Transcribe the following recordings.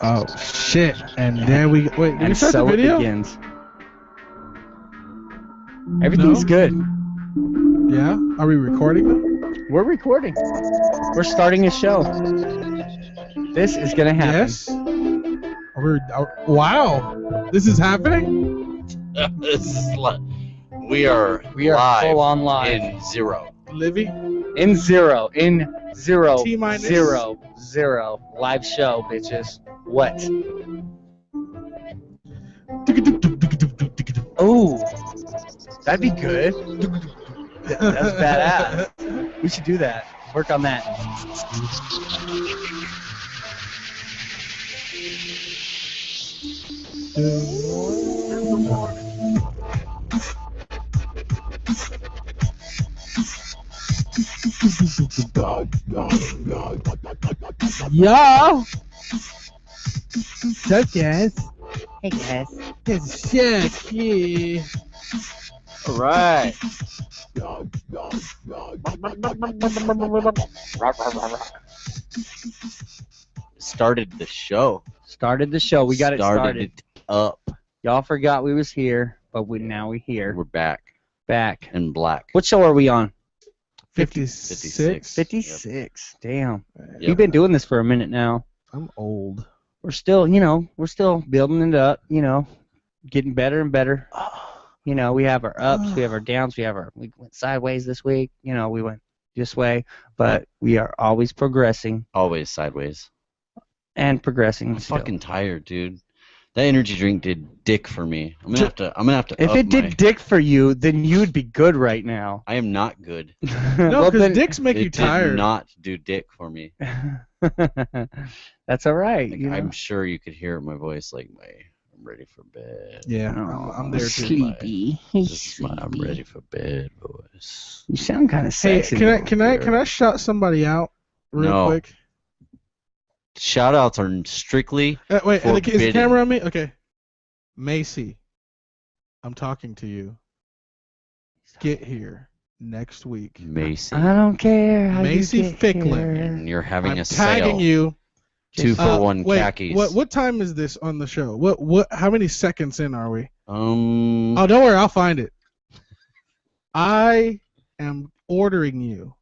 Oh shit! And there we wait. Did we And start so the video? it begins. Everything's good. Yeah. Are we recording them? We're recording. We're starting a show. This is gonna happen. Yes. Wow. This is happening. We are live full on live. in zero. Livy. In zero. T-minus. Zero. Live show, bitches. What? Oh, that'd be good. That's badass. We should do that. Work on that. Yo. Such as. Hey guys. It's Shaky. All right. Started the show. Started the show. We got it started. It up. Y'all forgot we was here, but now we're here. We're back. Back. In black. What show are we on? 56. 56. Damn. Yep. We've been doing this for a minute now. I'm old. We're still building it up, getting better and better. We have our ups, we have our downs, we went sideways this week, we went this way, but we are always progressing Always sideways. and progressing. I'm still. fucking tired, dude. That energy drink did dick for me. I'm gonna have to. If up it did dick for you, then you'd be good right now. I am not good. No, because dicks make you It tired. did not do dick for me. That's all right. Like, I'm sure you could hear my voice, like I'm ready for bed. Yeah, I'm there too. Sleepy. I'm ready for bed, boys. You sound kind of Hey, sexy. can I shout somebody out real quick? Shout outs are strictly Wait, is the forbidden. camera on me? Okay. Macy, I'm talking to you. Get here next week. Macy. I don't care. How Macy you get Ficklin. here. And you're having I'm a tagging sale. you. 2 for 1 wait, khakis. What time is this on the show? What? How many seconds in are we? Oh, don't worry, I'll find it. I am ordering you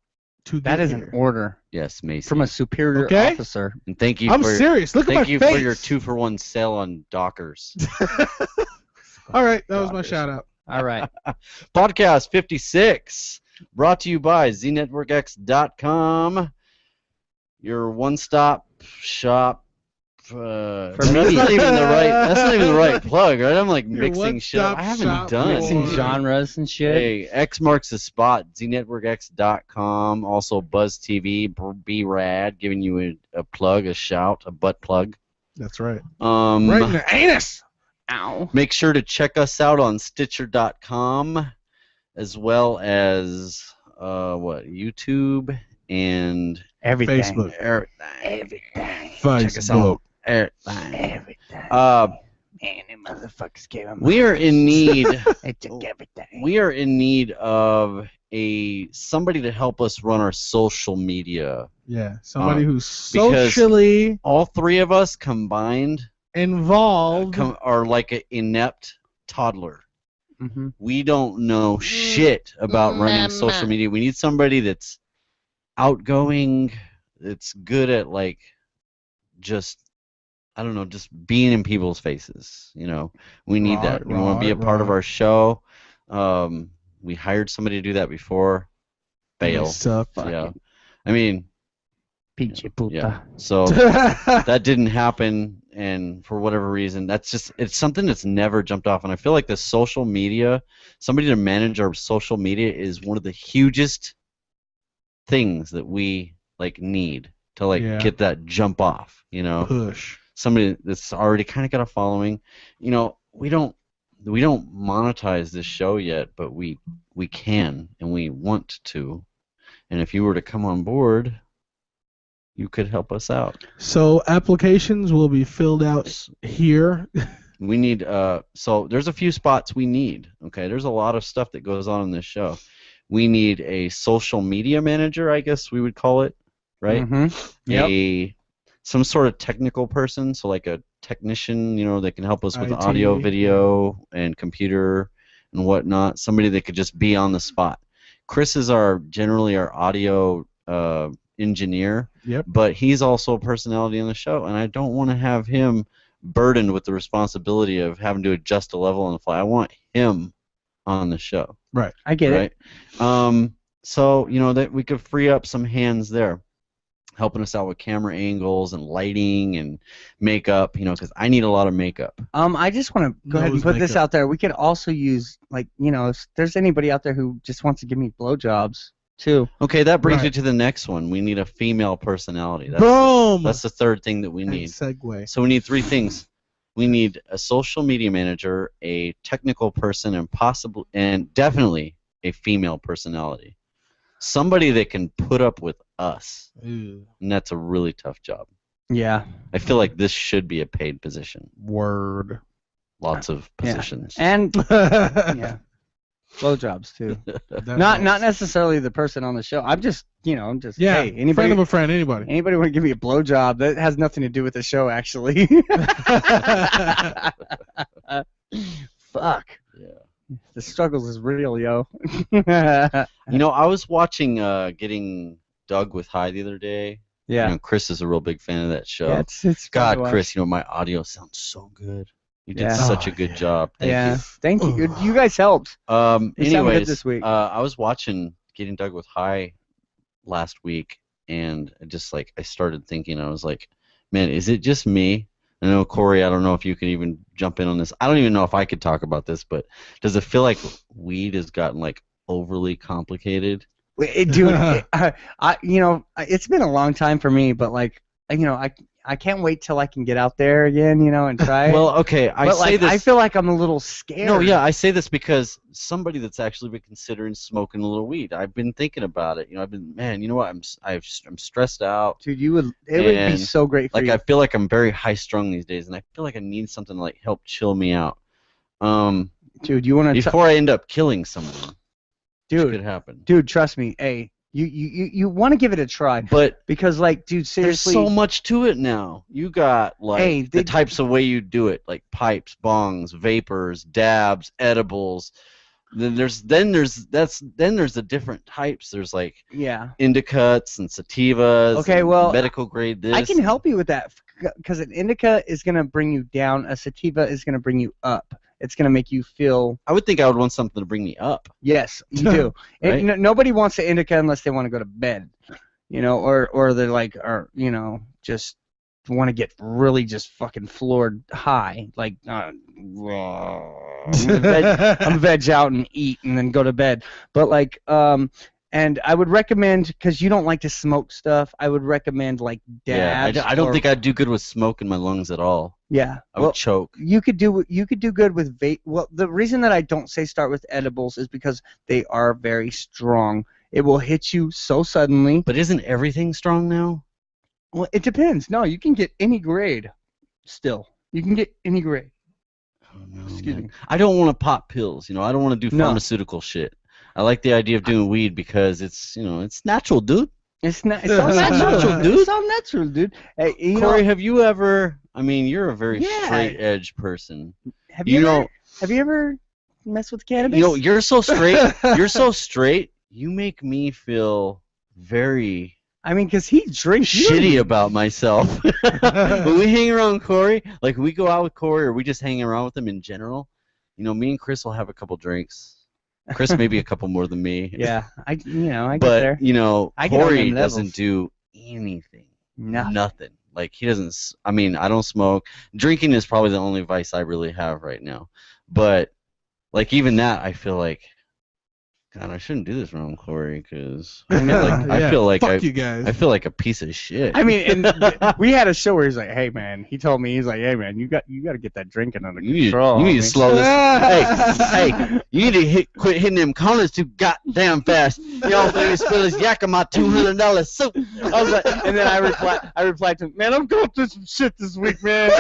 to get That is here. an order yes, Macy. from a superior Okay. officer. And thank you I'm for serious. Look at my thank you face. for your 2 for 1 sale on Dockers. All right, that was my Dockers. shout out. All right. Podcast 56, brought to you by znetworkx.com, your one-stop shop. That's media. not even the right. That's not even the right plug, right? I'm like Your mixing shit. one-stop I haven't shop done. Mixing for- genres and shit. Hey, X marks the spot. znetworkx.com. Also, Buzz TV. Be rad, giving you a plug, a shout, a butt plug. That's right. Right in the anus. Ow. Make sure to check us out on Stitcher.com, as well as YouTube and Everything. Facebook. everything. Check us out. Everything. Everything. Man, them motherfuckers gave him. We are in need. They took everything. We are in need of somebody to help us run our social media. Yeah, somebody who's because socially all three of us combined involved. are like an inept toddler. Mm-hmm. We don't know shit about running social media. We need somebody that's outgoing, that's good at just being in people's faces. We need that. We want to be a part of our show. We hired somebody to do that before. Failed. Suck. Yeah. I mean, Pinche puta. yeah. So that didn't happen, and for whatever reason, it's something that's never jumped off. And I feel like the social media, somebody to manage our social media, is one of the hugest things that we need to get that jump off. Push. Somebody that's already kind of got a following. We don't monetize this show yet, but we can, and we want to. And if you were to come on board, you could help us out. So applications will be filled out here. We need so there's a few spots we need. Okay, there's a lot of stuff that goes on in this show. We need a social media manager, I guess we would call it, right? Mm-hmm. Yep. some sort of technical person, so like a technician, that can help us with IT, audio, video, and computer and whatnot. Somebody that could just be on the spot. Chris is generally our audio engineer, Yep. but he's also a personality on the show, and I don't want to have him burdened with the responsibility of having to adjust a level on the fly. I want him on the show. Right. I get it. So that we could free up some hands there, helping us out with camera angles and lighting and makeup, because I need a lot of makeup. I just want to go ahead and put this out there. We could also use, like, if there's anybody out there who just wants to give me blowjobs too. Okay, that brings me Right. to the next one. We need a female personality. Boom. That's the third thing that we And need. segue. So we need three things. We need a social media manager, a technical person, and definitely a female personality. Somebody that can put up with us. Ew. And that's a really tough job. Yeah. I feel like this should be a paid position. Word. Lots of Yeah. positions. And yeah, blowjobs too. That Not helps. necessarily the person on the show. I'm just Yeah. hey, anybody Friend of a friend. Anybody. anybody want to give me a blowjob? That has nothing to do with the show, actually. Fuck. Yeah. The struggles is real, yo. I was watching Getting Dug with High the other day. Yeah. Chris is a real big fan of that show. Yeah, it's fun to God, watch. Chris, my audio sounds so good. You did Yeah. such a Oh, good yeah. job. Thank Yeah. you. Thank you. You guys helped. You sound good Anyways, this week. I was watching Getting Dug with High last week, and I started thinking, I was like, man, is it just me? I know, Corey, I don't know if you can even jump in on this. I don't even know if I could talk about this, but does it feel like weed has gotten overly complicated? Dude, it's been a long time for me, but I can't wait till I can get out there again, and try it. Well, okay, I feel like I'm a little scared. No, yeah, I say this because somebody that's actually been considering smoking a little weed. I've been thinking about it. Man, you know what? I'm stressed out. Dude, it would be And, so great for you. I feel like I'm very high strung these days, and I feel like I need something to help chill me out. Dude, you want to Before I end up killing someone, which could happen. Dude, trust me. Hey, you want to give it a try. But because, dude, there's seriously. so much to it now. You got the types of way you do it, like pipes, bongs, vapors, dabs, edibles. Then there's the different types. There's indicas and sativas. Okay, and well, medical grade this. I can help you with that because an indica is gonna bring you down. A sativa is gonna bring you up. It's gonna make you feel. I would think I would want something to bring me up. Yes, you do. Right? Nobody wants an indica unless they want to go to bed, or they're just want to get really just fucking floored high, I'm gonna veg out and eat and then go to bed. But and I would recommend, because you don't like to smoke stuff, I would recommend dabs. Yeah, I don't think I'd do good with smoke in my lungs at all. Yeah, I would choke. You could do good with vape. Well, the reason that I don't say start with edibles is because they are very strong. It will hit you so suddenly. But isn't everything strong now? Well, it depends. No, you can get any grade. Still, you can get any grade. Oh, no, Excuse me. I don't want to pop pills. I don't want to do No. pharmaceutical shit. I like the idea of doing weed because it's natural, dude. It's not. It's all natural, dude. It's all natural, dude. Hey, Corey, have you ever? You're a very Yeah. straight edge person. have you ever messed with cannabis? You're so straight. You're so straight. You make me feel very because he drinks shitty about myself. When we hang around Corey, we go out with Corey or we just hang around with him in general, me and Chris will have a couple drinks. Chris maybe a couple more than me. Yeah, I get But there. I get on Corey them levels. doesn't do anything. Nothing. He doesn't. I don't smoke. Drinking is probably the only vice I really have right now. But even that, I feel like, God, I shouldn't do this wrong, Corey, because I feel like Fuck you guys. I feel like a piece of shit. And we had a show where he's like, "Hey man," he told me, he's like, "Hey man, you got to get that drinking under control." You need to homie." slow this. hey, you need to quit hitting them corners too goddamn fast. You don't let me spill this yak of my $200 soup. I was like, and then I replied to him, "Man, I'm going through some shit this week, man."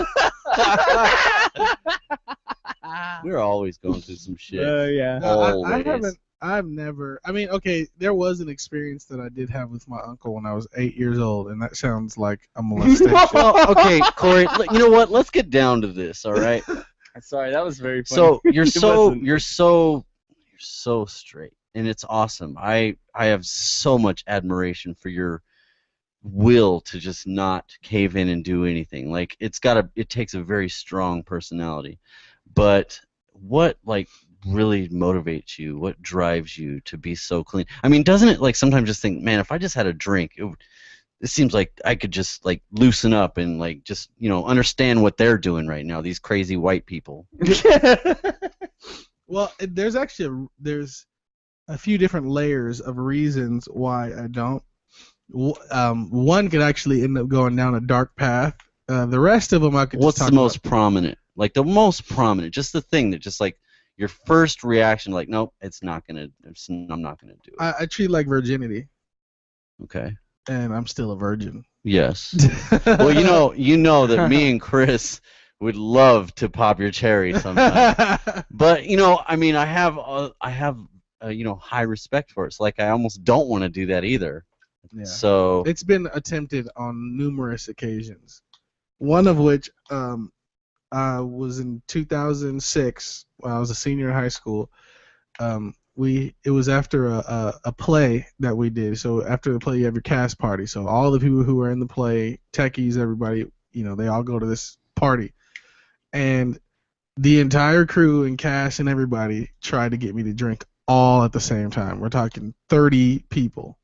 We're always going through some shit. Yeah. No, I Always. I've never. I mean, okay, there was an experience that I did have with my uncle when I was 8 years old, and that sounds like a molestation. Well, okay, Corey. You know what? Let's get down to this. All right. Sorry, that was very funny. So you're It so wasn't. you're so you're so straight, and it's awesome. I have so much admiration for your will to just not cave in and do anything. Like it takes a very strong personality. But what like really motivates you? What drives you to be so clean? I mean, doesn't it like sometimes just think, man, if I just had a drink, it seems like I could just like loosen up and like just understand what they're doing right now. These crazy white people. Well, there's actually there's a few different layers of reasons why I don't. One could actually end up going down a dark path. The rest of them I could. What's just talk the most about. prominent? Like the most prominent, just the thing that just like your first reaction, like, nope, I'm not gonna do it. I treat like virginity, Okay. and I'm still a virgin. Yes. Well, you know that me and Chris would love to pop your cherry sometime. But I mean, I have high respect for it. It's like I almost don't want to do that either. Yeah. So It's been attempted on numerous occasions. One of which was in 2006 when I was a senior in high school. It was after a play that we did. So after the play, you have your cast party. So all the people who were in the play, techies, everybody, they all go to this party. And the entire crew and cast and everybody tried to get me to drink all at the same time. We're talking 30 people,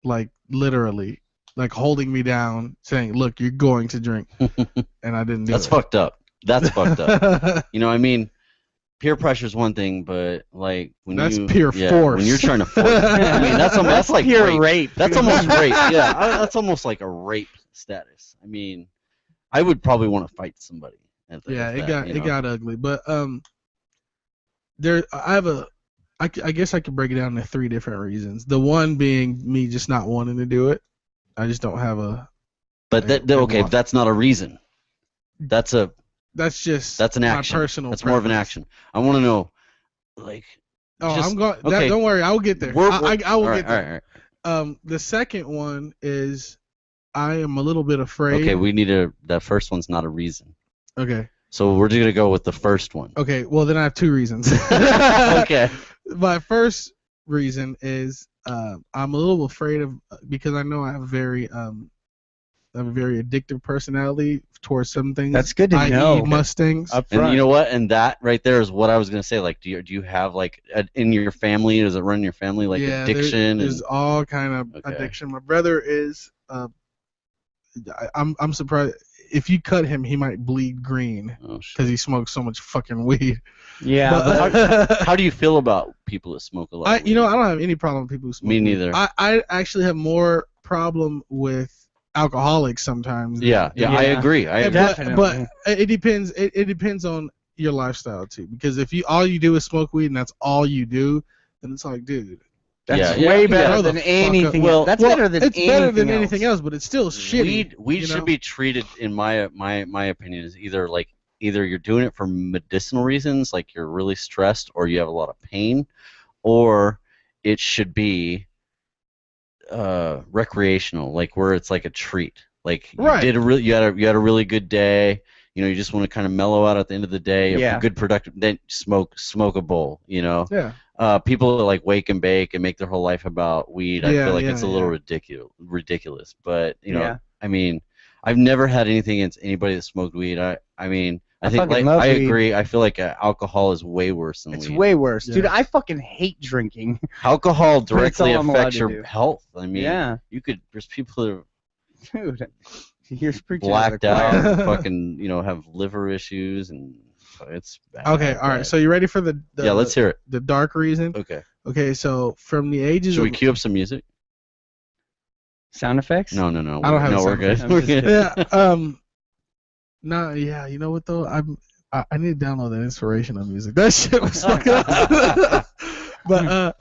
like literally, like holding me down, saying, "Look, you're going to drink," and I didn't do that's it. fucked up. That's fucked up. I mean, peer pressure is one thing, but like that's pure force. When you're trying to force, I mean, that's like pure rape. That's almost rape. Yeah, that's almost like a rape status. I mean, I would probably want to fight somebody. It got ugly, but I guess I could break it down into 3 different reasons. The one being me just not wanting to do it. I just don't have a. But that's not a reason. That's an action. My personal. That's more of an action. I want to know, like. I'm going. Okay. Don't worry, I will get there. I will get there. All right. The second one is I am a little bit afraid. Okay, we need that first one's not a reason. Okay. So we're going to go with the first one. Okay, well then I have 2 reasons. Okay. My first reason is I'm a little afraid of because I know I have a very addictive personality towards some things. That's good to i.e. know. Mustangs. And you know what? And that right there is what I was going to say. Like, do you have like in your family? Does it run in your family like addiction? There's all kind of addiction. My brother is. I'm surprised. If you cut him, he might bleed green because he smokes so much fucking weed. Yeah. But how do you feel about people that smoke a lot? I don't have any problem with people who smoke. Me neither. I actually have more problem with alcoholics sometimes. Yeah, I agree. Definitely. But it depends. It depends on your lifestyle too. Because if all you do is smoke weed and that's all you do, then it's like, dude. That's way better than anything else. That's better than anything else. It's better than anything else, but it's still shitty. Weed should be treated, in my opinion, as either you're doing it for medicinal reasons, like you're really stressed or you have a lot of pain, or it should be recreational, like where it's like a treat. Like you you had a really good day. You just want to kind of mellow out at the end of the day. Yeah. Good productive. Then smoke a bowl. Yeah. People that like wake and bake and make their whole life about weed. I feel like it's a little ridiculous. But I mean, I've never had anything against anybody that smoked weed. I think I agree. I feel like alcohol is way worse than weed. It's way worse, dude. I fucking hate drinking. Alcohol directly affects your health. I mean, there's people that are dude, you're blacked out, fucking have liver issues, and it's bad. Okay, all right. So you ready for the let's hear it. The dark reason. Okay. So from the ages. Should we cue up some music? Sound effects? No. I don't have. No, we're good. We're good. Yeah. No. Yeah. You know what though? I need to download that inspirational music. That shit was fucking. But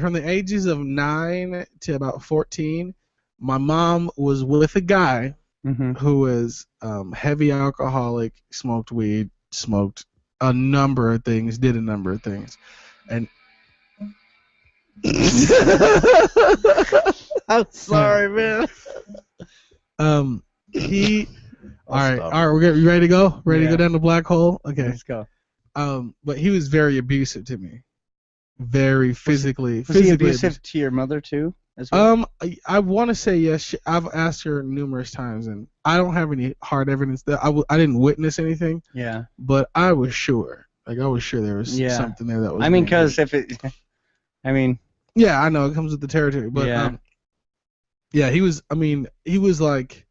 from the ages of 9 to about 14, my mom was with a guy who was heavy alcoholic, smoked weed, smoked a number of things, did a number of things. And I'm sorry, man. he. I'll All right, stop. you ready to go? Ready to Yeah. go down the black hole? Okay. Let's go. But he was very abusive to me. Very physically. Was he physically abusive to your mother too? As well? I want to say yes. I've asked her numerous times, and I don't have any hard evidence that I didn't witness anything, Yeah. but I was sure. Like I was sure there was Yeah. something there that was. I mean, being because done. if it, I mean, Yeah, I know it comes with the territory, but Yeah. yeah, he was. I mean, he was like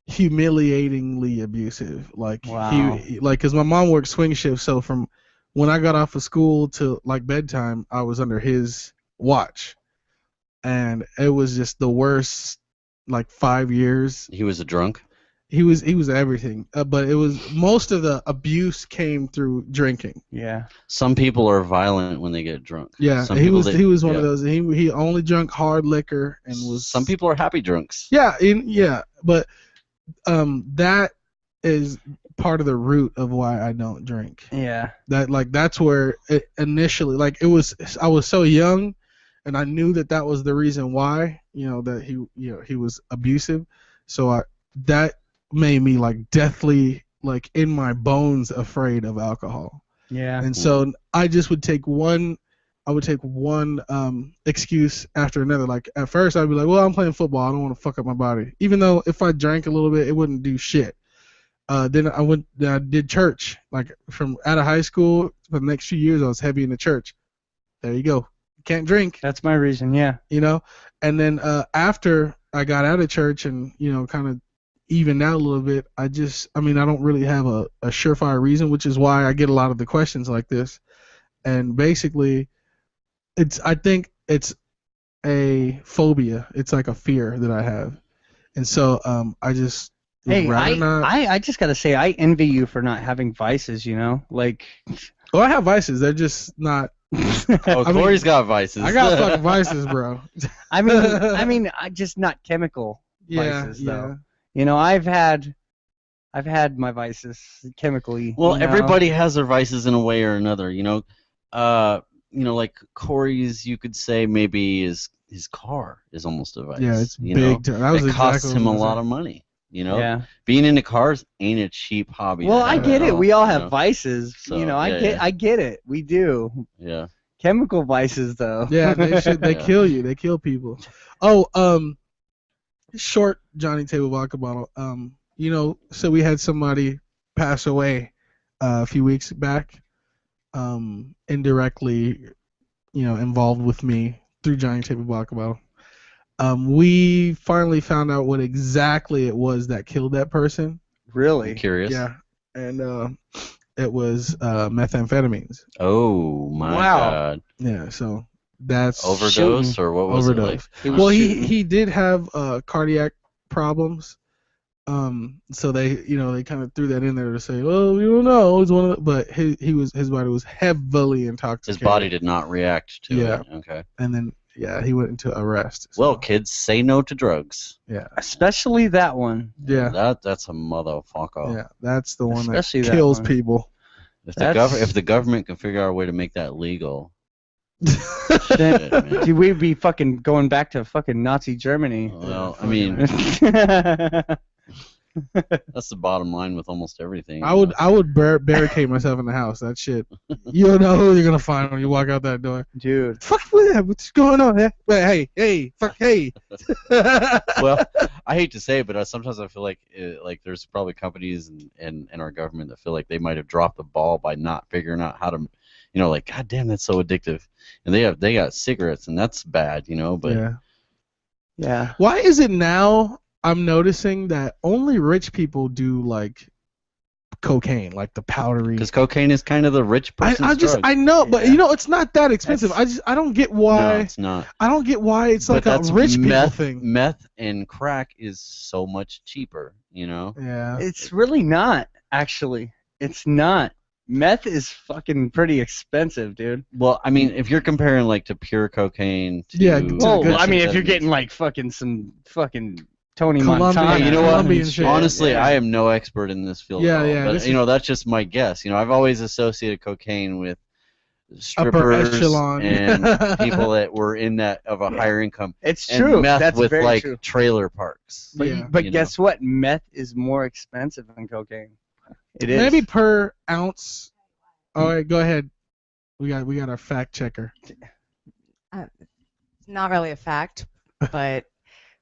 humiliatingly abusive. Like Wow. because my mom worked swing shift, so from when I got off of school to like bedtime, I was under his watch, and it was just the worst. Like 5 years, He was a drunk. he was everything, but it was most of the abuse came through drinking. yeah. Some people are violent when they get drunk. Yeah, Some he people, was one yeah. of those. He only drank hard liquor and was. Some people are happy drunks. Yeah, but that is part of the root of why I don't drink. Yeah. That's where it initially it was. I was so young, and I knew that was the reason why. That he was abusive, so that made me deathly in my bones afraid of alcohol. Yeah. And so I just would take one. I would take one excuse after another. Like at first I'd be like, well, I'm playing football. I don't want to fuck up my body. Even though if I drank a little bit, it wouldn't do shit. Then I did church. Like from out of high school for the next few years, I was heavy in the church. There you go. Can't drink. That's my reason. Yeah. And then after I got out of church and kind of evened out a little bit, I don't really have a surefire reason, which is why I get a lot of the questions like this. And basically, I think it's a phobia. It's like a fear that I have, and so I just would Hey, rather not. I just gotta say, I envy you for not having vices. Like. Well, I have vices. They're just not. Oh, Corey's got vices. I got fucking vices, bro. I mean, I just not chemical vices though. I've had my vices chemically. Well, everybody has their vices in a way or another. Like Corey's, you could say maybe his car is almost a vice. Yeah, it's big. It costs him a lot of money. Yeah. Being into cars ain't a cheap hobby. Well, I get it. We all have vices. So, I get it. We do. Yeah. Chemical vices, though. Yeah, they kill you. They kill people. Oh, short Johnny Table vodka bottle. So we had somebody pass away a few weeks back, indirectly, involved with me through Johnny Table vodka bottle. We finally found out what exactly it was that killed that person. Really? I'm curious. Yeah, and it was methamphetamines. Oh my God. Yeah, so that's overdose or what was overdose. it like? Well, he did have cardiac problems. So they kind of threw that in there to say, well, we don't know. It's one of the, but his body was heavily intoxicated. His body did not react to it. Okay. And then he went into arrest. So. Well, kids, say no to drugs. Yeah. Especially that one. Yeah. That's a motherfucker. Yeah, that's the one Especially that kills one. people. If the government can figure out a way to make that legal, then we'd be fucking going back to fucking Nazi Germany. Well, I mean, that's the bottom line with almost everything. I would barricade myself in the house. That shit. You don't know who you're gonna find when you walk out that door. Dude. Fuck what's going on? Hey, fuck, hey. Well, I hate to say it, but sometimes I feel like there's probably companies and our government that feel like they might have dropped the ball by not figuring out how to, God damn, that's so addictive. And they got cigarettes, and that's bad, but yeah. Why is it now I'm noticing that only rich people do cocaine, like the powdery. Because cocaine is kind of the rich person's drug. I know, but it's not that expensive. I don't get why. No, it's not. I don't get why it's like a rich people thing. Meth and crack is so much cheaper, Yeah. It's really not, actually. It's not. Meth is fucking pretty expensive, dude. Well, I mean, if you're comparing to pure cocaine to if you're getting fucking some fucking Tony Montana. Hey, you know what? Shit. Honestly, I am no expert in this field. Yeah, at all, yeah. But that's just my guess. I've always associated cocaine with strippers echelon. and people that were in that of a higher income. It's And true. meth That's with very like true. trailer parks. But Yeah. but You guess what? Meth is more expensive than cocaine. It is. Maybe per ounce. All right, go ahead. We got our fact checker. Not really a fact, but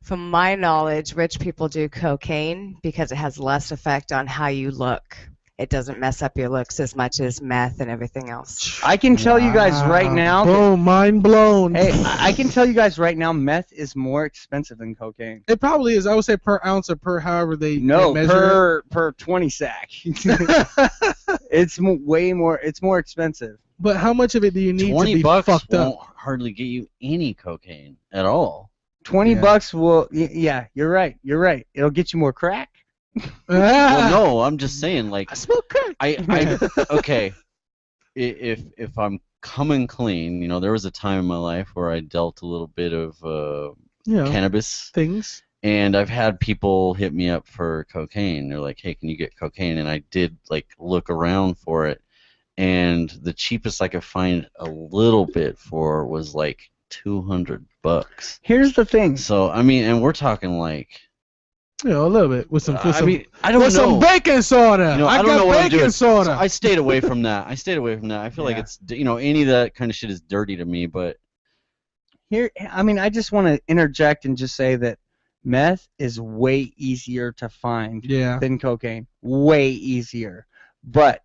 from my knowledge, rich people do cocaine because it has less effect on how you look. It doesn't mess up your looks as much as meth and everything else. I can tell you guys right now. Boom, mind blown. Hey, I can tell you guys right now, meth is more expensive than cocaine. It probably is. I would say per ounce or per however they No, measure per 20 sack. it. It's way more. It's more expensive. But how much of it do you need to $20 be fucked won't up? hardly get you any cocaine at all. 20 Yeah. bucks will. Yeah, you're right. You're right. It'll get you more crack. Well, no, I'm just saying, like, I smoke crack. okay, if I'm coming clean, there was a time in my life where I dealt a little bit of cannabis, Things. and I've had people hit me up for cocaine. They're like, "Hey, can you get cocaine?" And I did like look around for it, and the cheapest I could find a little bit for was like $200. Here's the thing. So I mean, and we're talking like. A little bit with some. I don't with know. some baking soda. I don't got know what I'm baking doing. soda. So I stayed away from that. I feel like Yeah. it's any of that kind of shit is dirty to me. But I just want to interject and just say that meth is way easier to find Yeah. than cocaine. Way easier. But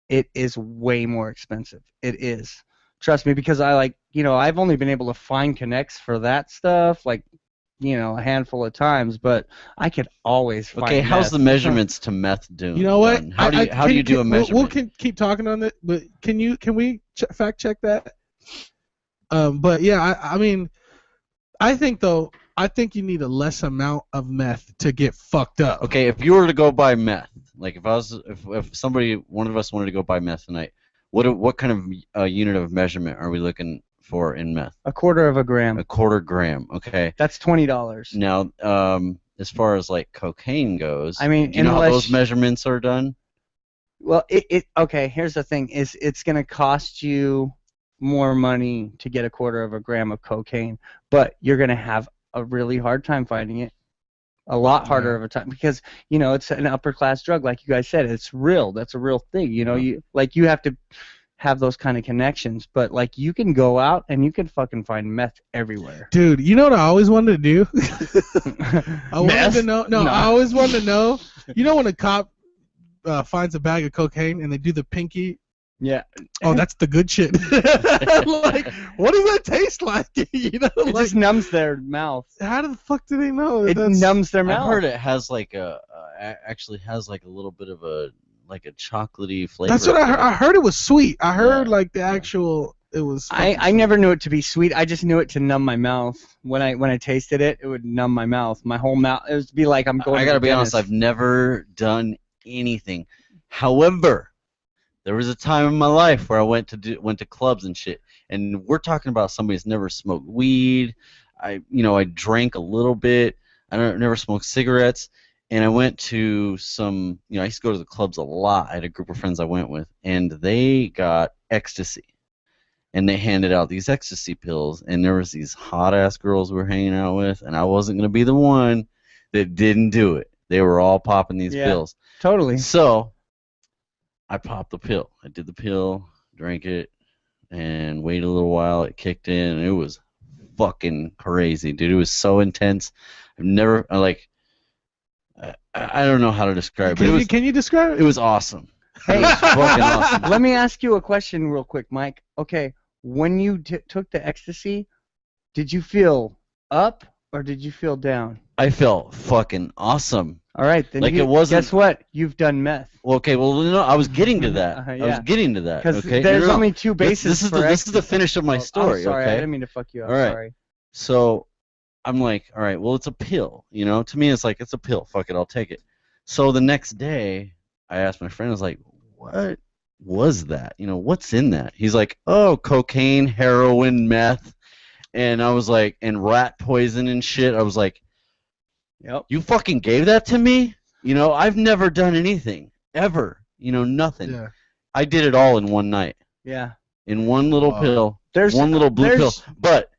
it is way more expensive. It is. Trust me, because I've only been able to find connects for that stuff, like, a handful of times, but I could always find okay, how's meth. the measurements to meth doing? You know what? How do you do a measurement? We'll keep talking on it, but can we fact check that? But yeah, I mean, I think you need a less amount of meth to get fucked up. Okay, if you were to go buy meth, like if one of us wanted to go buy meth tonight, what kind of unit of measurement are we looking for in meth? A quarter of a gram. A quarter gram. Okay. That's $20. Now, as far as like cocaine goes, I mean, do you know how unless- those measurements are done? Well, okay, here's the thing. It's going to cost you more money to get a quarter of a gram of cocaine, but you're going to have a really hard time finding it. A lot harder of a time because, it's an upper class drug, like you guys said. It's real. That's a real thing. You have to have those kind of connections, but like you can go out and you can fucking find meth everywhere. Dude, you know what I always wanted to do? I wanted to know. No, No. I always wanted to know. You know when a cop finds a bag of cocaine and they do the pinky? Yeah. Oh, that's the good shit. Like, what does that taste like? It Like, just numbs their mouth. how the fuck do they know? It numbs their I've mouth. heard it has like actually has like a little bit of a chocolatey flavor. That's what I heard. I heard it was sweet. I heard Yeah. like the actual. It was. I never knew it to be sweet. I just knew it to numb my mouth. When I tasted it, it would numb my mouth. My whole mouth. It would be like I'm going. I gotta to the be honest. dentist. I've never done anything. However, there was a time in my life where I went to clubs and shit, and we're talking about somebody that's never smoked weed. I drank a little bit. Never smoked cigarettes, and I went to some. I used to go to the clubs a lot. I had a group of friends I went with, and they got ecstasy, and they handed out these ecstasy pills, and there was these hot ass girls we were hanging out with, and I wasn't gonna be the one that didn't do it. They were all popping these pills. Totally. So I popped the pill. I did the pill, drank it, and waited a little while. It kicked in, and it was fucking crazy, dude. It was so intense. I've never I don't know how to describe it. Can you describe It was awesome. Hey, It was fucking awesome. let me ask you a question real quick, Mike. Okay, when you took the ecstasy, did you feel up or did you feel down? I felt fucking awesome. All right, then Like, it wasn't- Guess what? You've done meth. Well, okay, well, no, I was getting to that. I was Yeah. getting to that. Because Okay, there's No. only two bases This is for the ecstasy. finish of my Oh, story. I'm sorry, okay. I didn't mean to fuck you up. All right. Sorry. So I'm like, all right, well, it's a pill. To me, it's like, it's a pill. Fuck it, I'll take it. So the next day, I asked my friend, I was like, what was that? What's in that? He's like, oh, cocaine, heroin, meth. And I was like, and rat poison and shit. I was like, Yep. you fucking gave that to me? I've never done anything, ever. Nothing. Yeah. I did it all in one night. Yeah. in one little Wow. pill. There's One little blue pill. there's- But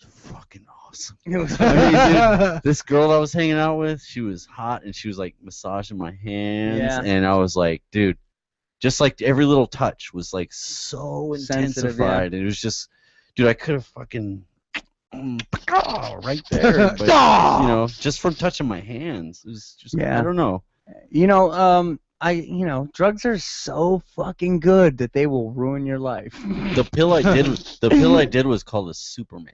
it's fucking awesome. It was- I mean, dude, this girl I was hanging out with, she was hot and she was like massaging my hands, Yeah. and I was like, dude, just like every little touch was like so Sensitive, intensified. It was just, dude, I could have fucking right there, but you know, just from touching my hands, it was just, Yeah. I don't know. You know, drugs are so fucking good that they will ruin your life. The pill I did was called a Superman.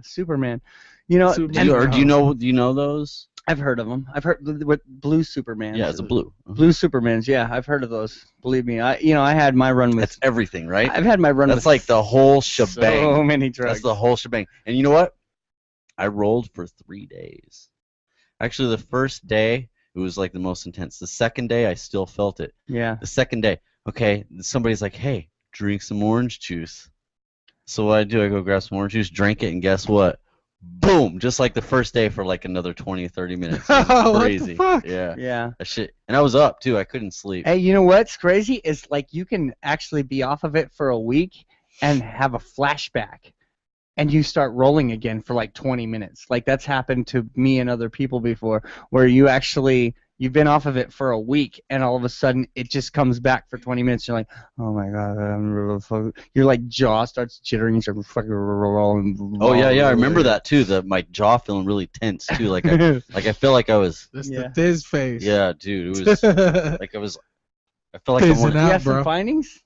Superman. You know, Superman. and Do you know those? I've heard of them. I've heard what blue Supermans. Yeah, it's a blue. Blue Supermans. Yeah, I've heard of those. Believe me, I had my run with. That's everything, right? I've had my run with. That's like the whole shebang. So many drugs. That's the whole shebang. And you know what? I rolled for 3 days. Actually, the first day, it was like the most intense. The second day, I still felt it. Yeah. The second day, okay, somebody's like, hey, drink some orange juice. So what I do, I go grab some orange juice, drink it, and guess what? Boom! Just like the first day for like another 20, 30 minutes. It was What the crazy. fuck? Yeah. Yeah. That shit. And I was up, too. I couldn't sleep. Hey, you know what's crazy is like you can actually be off of it for a week and have a flashback, and you start rolling again for like 20 minutes. Like that's happened to me and other people before, where you've been off of it for a week, and all of a sudden it just comes back for 20 minutes. You're like, oh my god, your like jaw starts jittering, you start fucking rolling. Oh, yeah, I remember that, too. My jaw feeling really tense, too. Like I feel like I was... That's Yeah. the Thiz face. Yeah, dude. It was... like I felt like I Fizzing wanted... Do you out, have some bro. findings?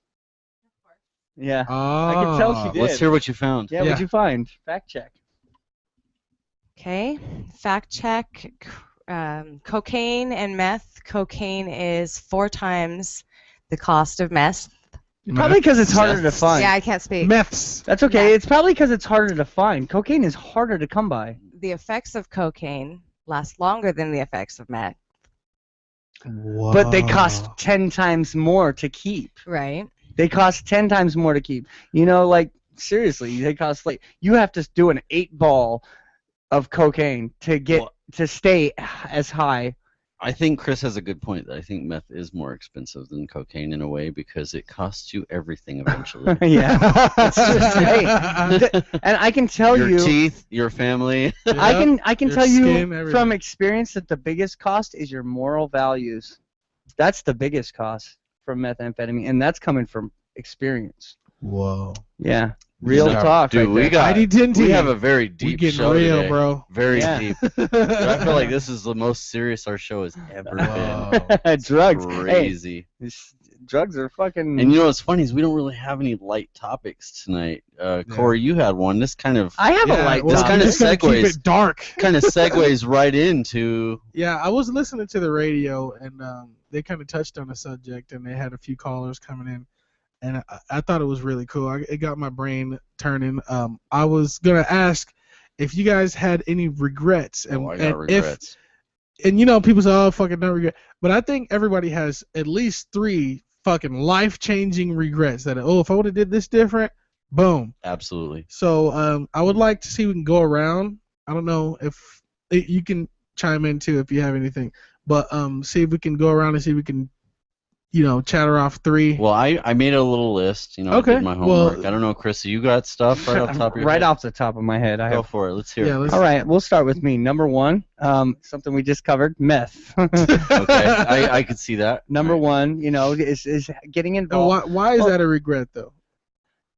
Yeah. Oh. I can tell she did. Let's hear what you found. Yeah, Yeah. what'd you find? Fact check. Okay, fact check. Cocaine and meth. Cocaine is 4 times the cost of meth. Probably because it's harder to find. Yeah, I can't speak. Meths. That's okay. Yeah. It's probably because it's harder to find. Cocaine is harder to come by. The effects of cocaine last longer than the effects of meth. Whoa. But they cost 10 times more to keep. Right. They cost 10 times more to keep. You know, like, seriously, they cost, like, you have to do an 8-ball of cocaine to get, to stay as high. I think Chris has a good point. That I think meth is more expensive than cocaine in a way because it costs you everything eventually. Yeah. It's just, hey, and I can tell your you, teeth, your family. I can your tell you skin, everything. from experience that the biggest cost is your moral values. That's the biggest cost from methamphetamine, and that's coming from experience. Whoa. Yeah, real Yeah, talk. dude, right we there. got id10t. we have a very We deep getting show real, today. bro. Very Yeah. deep. Dude, I feel like this is the most serious our show has ever been. drugs. Hey, Crazy. drugs are fucking. And you know what's funny is we don't really have any light topics tonight. Corey, you had one. This kind of I have a light. well, this topic. kinda just gonna keep segues. it dark. segues right into Yeah, I was listening to the radio, and they kind of touched on the subject, and they had a few callers coming in, and I thought it was really cool. It got my brain turning. I was gonna ask if you guys had any regrets, and, I got and regrets. and you know, people say, "Oh, fucking no regret," but I think everybody has at least 3 fucking life-changing regrets. That if I would have did this different, boom. Absolutely. So I would like to see if we can go around. I don't know if you can chime in too if you have anything, but see if we can go around and see if we can, chatter off 3. Well, I made a little list. I Okay, did my homework. well- I don't know, Chris, you got stuff right off the top of your right head? off the top of my head. I Go have. for it. Let's hear Yeah, it. let's- All right, we'll start with me. Number 1, something we just covered, meth. Okay, I could see that. Number Right. 1, is getting And involved. why is that a regret though?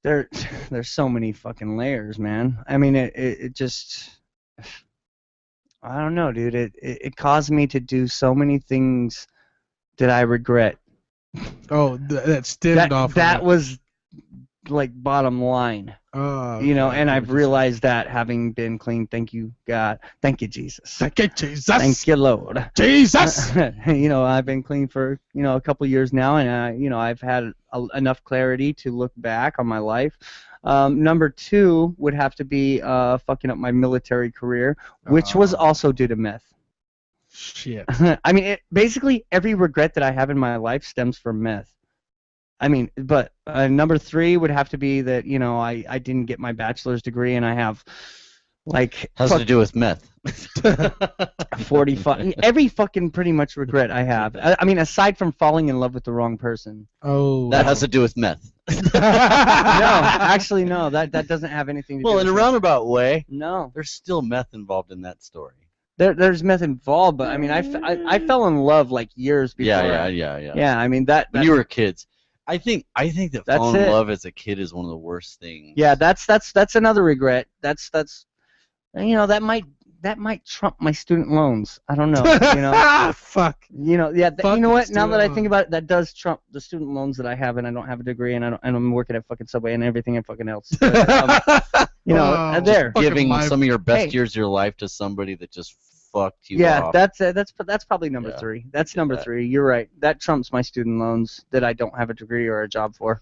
There's so many fucking layers, man. I mean, it just, I don't know, dude. It caused me to do so many things that I regret. Oh, that stemmed off. That of it. was like bottom line, Oh, and I've realized that having been clean. Thank you, God. Thank you, Jesus. Thank you, Jesus. Thank you, Lord. Jesus. I've been clean for a couple years now, and I've had enough clarity to look back on my life. Number 2 would have to be fucking up my military career, which was also due to meth. Shit. I mean, basically every regret that I have in my life stems from meth. I mean, but number 3 would have to be that I didn't get my bachelor's degree, and I have Like Has to do with meth. 45. Every fucking pretty much regret I have. I mean, aside from falling in love with the wrong person. Oh. That has to do with meth. No, actually, no. That doesn't have anything to do Well, with in a it. roundabout way, No. there's still meth involved in that story. There's meth involved, but I mean, I fell in love like years before. Yeah. Yeah, I mean that. When you were kids, I think that That's falling in it. love as a kid is one of the worst things. Yeah, that's another regret. That's that might trump my student loans. I don't know. Fuck. You know what? Fucking Now that student I think loan. about it, that does trump the student loans that I have, and I don't have a degree, and I'm working at fucking Subway and everything and fucking else. But, Wow. there. Fucking Giving life. some of your best Hey. years of your life to somebody that just fucked you Yeah, off. that's probably number Yeah, 3. That's get number that. 3. You're right. That trumps my student loans that I don't have a degree or a job for.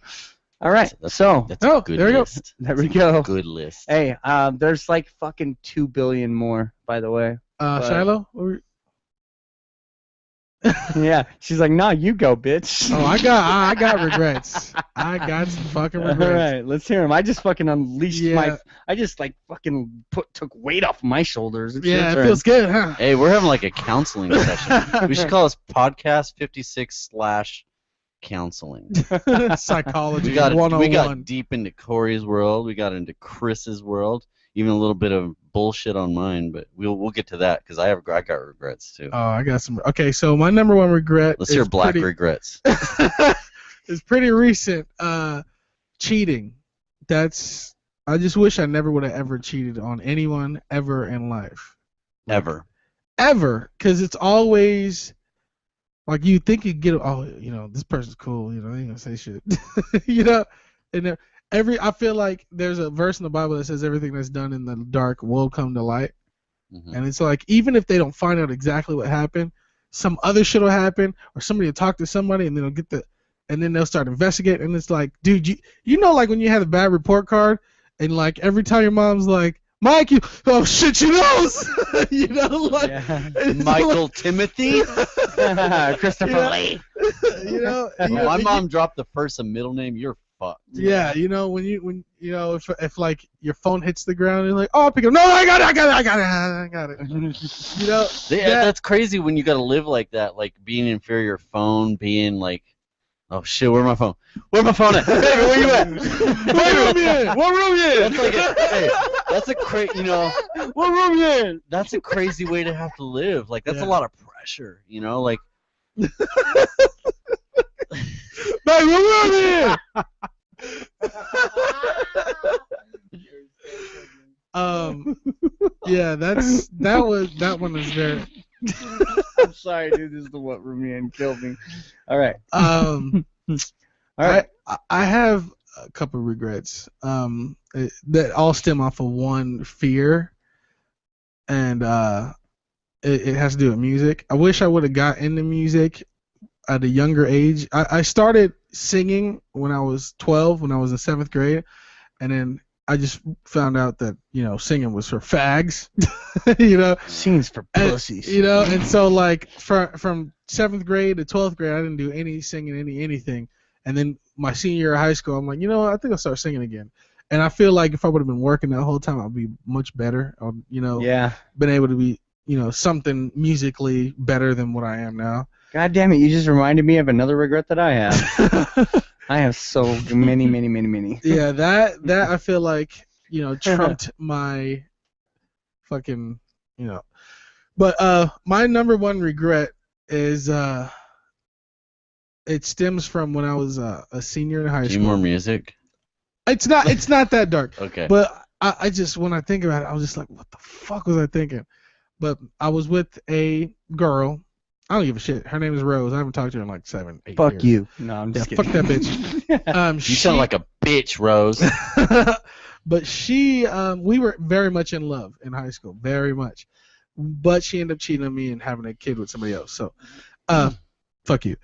All right, That's so That's Oh, a good there we go. list. there we go. Good list. Hey, there's like fucking 2 billion more, by the way. Shiloh? What were- Yeah, she's like, nah, you go, bitch. Oh, I got regrets. I got some fucking All regrets. right, let's hear him. I just fucking unleashed Yeah. I just like fucking took weight off my shoulders. It's your Yeah, it turn. feels good, huh? Hey, we're having like a counseling session. We should call this podcast 56/counseling. Psychology We got 101. deep into Corey's world. We got into Chris's world. Even a little bit of bullshit on mine, but we'll get to that because I got regrets too. Oh, I got some. Okay, so my number one regret Let's hear black regrets. is pretty recent. Cheating. I just wish I never would have ever cheated on anyone ever in life. Ever. Ever, because it's always like you think you get. Oh, this person's cool. They ain't gonna say shit. And I feel like there's a verse in the Bible that says everything that's done in the dark will come to light. Mhm. And it's like, even if they don't find out exactly what happened, some other shit will happen, or somebody will talk to somebody, and then they'll start investigating. And it's like, dude, like when you had a bad report card, and like every time your mom's like, Mike, oh shit, she knows, it's Michael Timothy. Christopher Lee. When my mom dropped the first and middle name, you're fucked. Yeah, if like your phone hits the ground, you're like, oh, I'll pick it up. No, I got it. That's crazy when you got to live like that, like being inferior your phone, being like, oh shit, where's my phone? Where's my phone at? Baby, where you at? What room you in? That's a crazy, What room you in? that's a crazy way to have to live. Like that's Yeah. a lot of pressure, like. Babe, what room you in? Yeah, that one is very. I'm sorry, dude. This is the what room you in killed me. All right. All right. I have a couple of regrets. That all stem off of one fear, and it has to do with music. I wish I would have got into music at a younger age. I started singing when I was 12, when I was in 7th grade, and then I just found out that singing was for fags. Scenes for And, pussies. and so like from 7th grade to 12th grade, I didn't do any singing, anything. And then my senior year of high school, I'm like, I think I'll start singing again. And I feel like if I would have been working that whole time, I'd be much better. Yeah. Been able to be, something musically better than what I am now. God damn it! You just reminded me of another regret that I have. I have so many. Yeah, that I feel like, trumped my fucking, But my number one regret is it stems from when I was a senior in high Do school. more music? It's not that dark. Okay. But I just, when I think about it, I was just like, what the fuck was I thinking? But I was with a girl. I don't give a shit. Her name is Rose. I haven't talked to her in like 7, 8 Fuck years. you. No, I'm Yeah, just fuck kidding. that bitch. You sound like a bitch, Rose. But we were very much in love in high school, very much. But she ended up cheating on me and having a kid with somebody else. So, fuck you.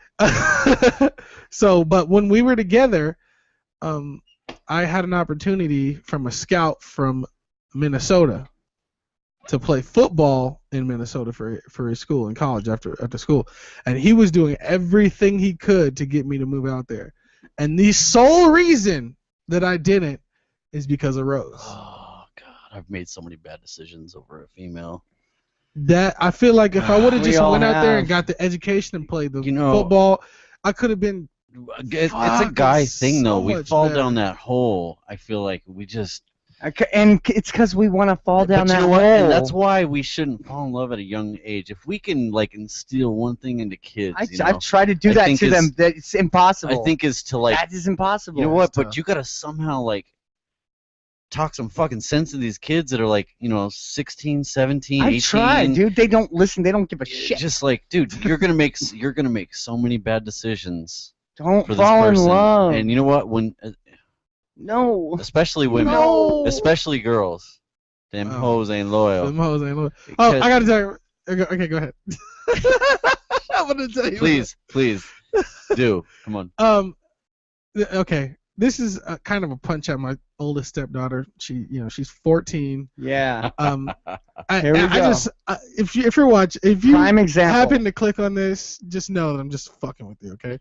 So, but when we were together, I had an opportunity from a scout from Minnesota to play football in Minnesota for his school in college after school, and he was doing everything he could to get me to move out there. And the sole reason that I didn't is because of Rose. Oh God. I've made so many bad decisions over a female. That I feel like if I would have We just all went out there have. and got the education and played the You know- football, I could have been. It's a Fuck, guy it's thing, though. so We much fall better. down that hole. I feel like we just. And it's because we want to fall down But that you know what? hole. And that's why we shouldn't fall in love at a young age. If we can like instill one thing into kids, you know, I've tried to do I that think to them. That it's impossible. I think is to like, that is impossible. you know what? tough. But you gotta somehow like talk some fucking sense to these kids that are like, 16, 17, 18. I tried, dude. They don't listen. They don't give a shit. Just like, dude, you're gonna make so many bad decisions Don't for this fall in person. love. And you know what? When No. especially women, No. especially girls, them Oh. hoes ain't loyal. Them hoes ain't loyal. Oh, I gotta tell you. Okay, go ahead. I'm gonna tell you. Please, do. Come on. Okay. This is kind of a punch at my oldest stepdaughter. She's 14. Yeah. Here we go. If you Prime example. happen to click on this, just know that I'm just fucking with you, okay?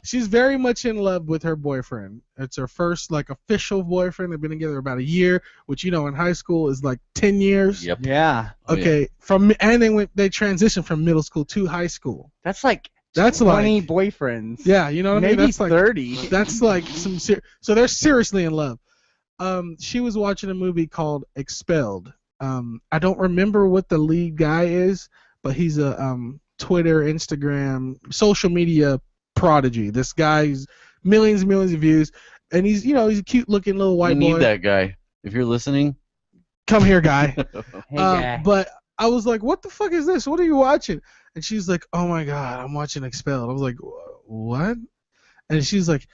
She's very much in love with her boyfriend. It's her first like official boyfriend. They've been together about a year, which in high school is like 10 years. Yep. Yeah. Oh, yeah. Okay. They transitioned from middle school to high school. That's like That's 20 like boyfriends. yeah, you know what I mean? Maybe That's like 30. That's like some so they're seriously in love. She was watching a movie called Expelled. I don't remember what the lead guy is, but he's a Twitter, Instagram, social media prodigy. This guy's millions and millions of views, and he's a cute looking little white We need boy. that guy. If you're listening, Come here, guy. Hey, guy. But I was like, what the fuck is this? What are you watching? And she's like, oh my god, I'm watching Expelled. I was like, what? And she's like,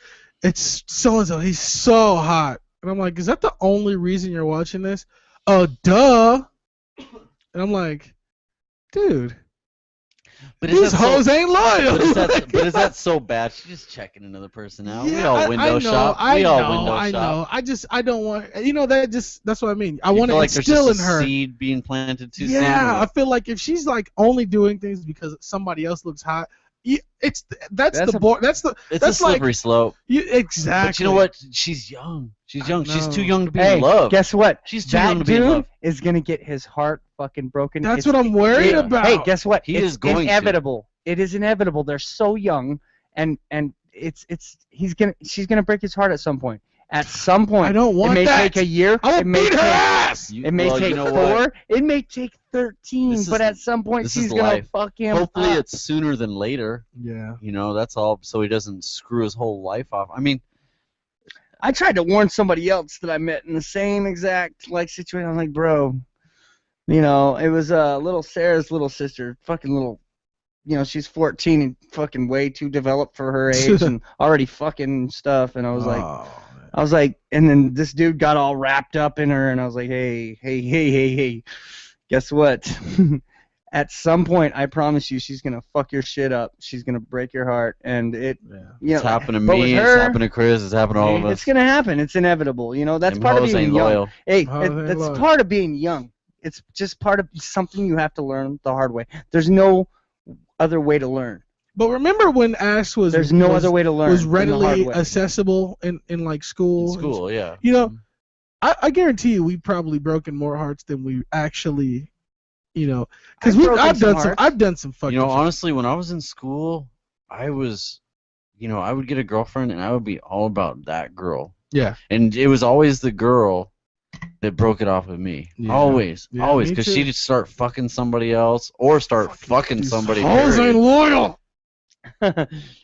it's so and so. He's so hot. And I'm like, is that the only reason you're watching this? Oh, duh. And I'm like, dude, but these hoes ain't loyal. But is that so bad? She's just checking another person out. We Yeah, all window shop. I shop. know. I don't want. That's what I mean. I You want to feel like there's instill in just her. a seed being planted too Yeah, I soon. feel like if she's like only doing things because somebody else looks hot, that's That's the a- boy. That's It's that's a slippery slope. exactly. But you know what? She's young. She's young. She's know. too young to be Hey, in love. guess what? She's too That young to be in dude love. is gonna get his heart fucking broken. That's It's- what I'm worried Yeah. about. Hey, guess what? He It's is going to. inevitable. It is inevitable. They're so young, and she's gonna break his heart at some point. At some point. I don't want It may that. take a year. I It will may beat her take, ass. You- It may well, take you know 4. what? It may take 13. This But is- at some point, this she's is gonna life. fuck him Hopefully up. it's sooner than later. Yeah. That's all. So he doesn't screw his whole life off. I mean, I tried to warn somebody else that I met in the same exact situation. I'm like, bro, it was little Sarah's little sister, fucking little, she's 14 and fucking way too developed for her age and already fucking stuff. And I was like, and then this dude got all wrapped up in her, and I was like, hey, guess what? At some point, I promise you, she's gonna fuck your shit up. She's gonna break your heart, and it's happened to but with me. her, It's happened to Chris. It's happened to all of us. It's gonna happen. It's inevitable. That's Them part of hoes being ain't young. loyal. Hey, Hoes ain't that's loyal. part of being young. It's just part of something you have to learn the hard way. There's no other way to learn. But remember when Ash was There's no other way to learn. was than the hard readily way. accessible in like In school. school, yeah. I guarantee you, we've probably broken more hearts than we actually, because I've broken I've some done some. hearts. I've done some fucking. shit. Honestly, when I was in school, I was, I would get a girlfriend and I would be all about that girl. Yeah. And it was always the girl that broke it off with me. Yeah. Always. Yeah, Always. me Because too. she'd start fucking somebody else or start fucking These somebody. hoes period. ain't loyal.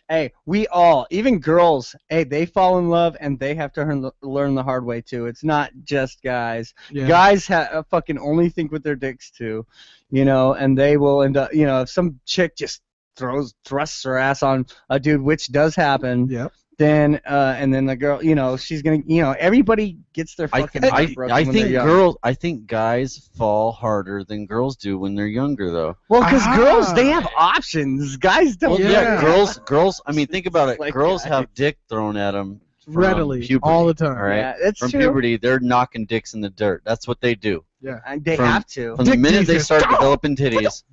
Hey, we all, even girls, hey, they fall in love and they have to learn the hard way too. It's not just guys. Yeah. Guys fucking only think with their dicks too, and they will end up, if some chick just thrusts her ass on a dude, which does happen, Yep. then and then the girl, she's gonna, everybody gets their fucking heart broken I when they're think young. I think guys fall harder than girls do when they're younger, though. Well, because Ah. girls, they have options. Guys don't. Well, Yeah. girls. I mean, think about it. Like Girls guys. have dick thrown at them Readily, puberty, all the time. all right? Yeah, that's From true. puberty, they're knocking dicks in the dirt. That's what they do. Yeah. They From- have to. From the Dick minute they defense. start developing titties,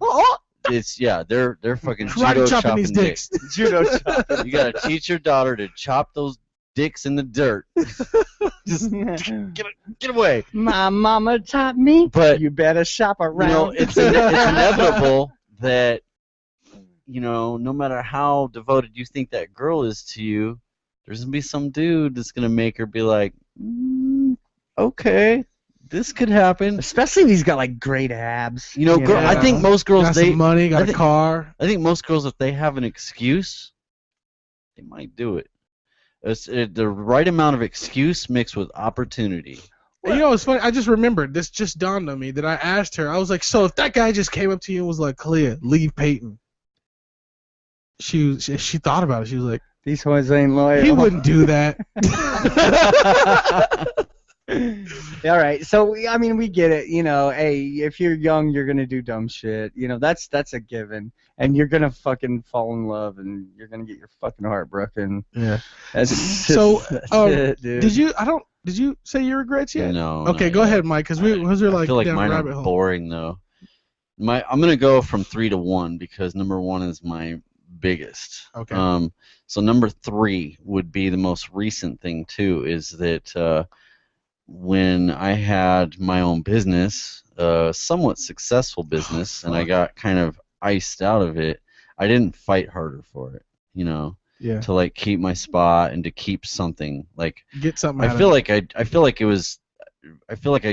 they're fucking Karate judo chopping these dicks. dicks. Judo chop. You gotta teach your daughter to chop those dicks in the dirt. Just get away. My mama taught me. But you better shop around. it's inevitable that no matter how devoted you think that girl is to you, there's gonna be some dude that's gonna make her be like, okay, this could happen. Especially if he's got like great abs. I think most girls got some money, got a car. I think most girls, if they have an excuse, they might do it. It's the right amount of excuse mixed with opportunity. It's funny. I just remembered. This just dawned on me that I asked her. I was like, so if that guy just came up to you and was like, Kalia, leave Peyton. She thought about it. She was like, these ones ain't loyal. He wouldn't do that. All right. So I mean, we get it. Hey, if you're young, you're gonna do dumb shit. That's a given, and you're gonna fucking fall in love, and you're gonna get your fucking heart broken. Yeah. That's it, dude. Did you say your regrets yet? No. Okay, go ahead, Mike, because we're like I feel like down mine rabbit are hole. boring though. I'm gonna go from 3 to 1 because number 1 is my biggest. Okay. So number 3 would be the most recent thing too. Is that when I had my own business, somewhat successful business, and I got kind of iced out of it, I didn't fight harder for it. Yeah. To like keep my spot and to keep something like get something. I feel like I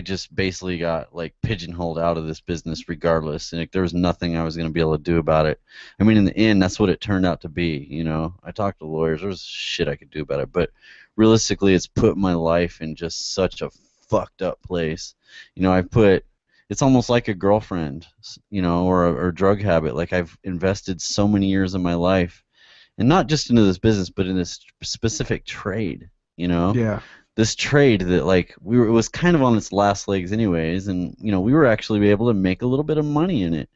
just basically got like pigeonholed out of this business regardless, and like, there was nothing I was going to be able to do about it. I mean, in the end, that's what it turned out to be. I talked to lawyers. There was shit I could do about it, but realistically, it's put my life in just such a fucked up place. It's almost like a girlfriend, or a drug habit. Like I've invested so many years of my life, and not just into this business, but in this specific trade. Yeah. This trade that it was kind of on its last legs anyways, and we were actually able to make a little bit of money in it,